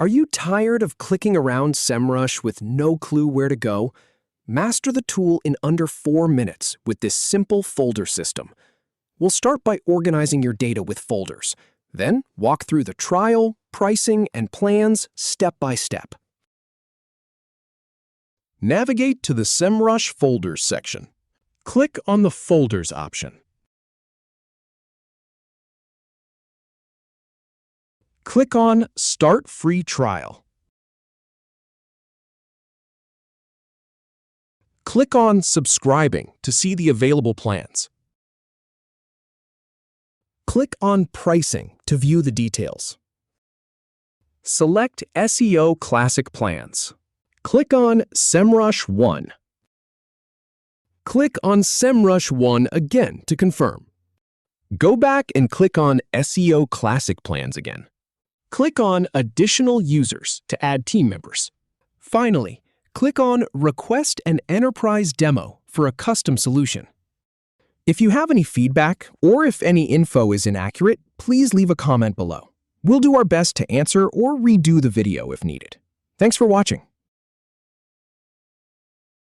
Are you tired of clicking around Semrush with no clue where to go? Master the tool in under 4 minutes with this simple folder system. We'll start by organizing your data with folders, then walk through the trial, pricing, and plans step by step. Navigate to the Semrush Folders section. Click on the Folders option. Click on Start Free Trial. Click on Subscribing to see the available plans. Click on Pricing to view the details. Select SEO Classic Plans. Click on Semrush 1. Click on Semrush 1 again to confirm. Go back and click on SEO Classic Plans again. Click on Additional Users to add team members. Finally, click on Request an Enterprise Demo for a custom solution. If you have any feedback or if any info is inaccurate, please leave a comment below. We'll do our best to answer or redo the video if needed. Thanks for watching.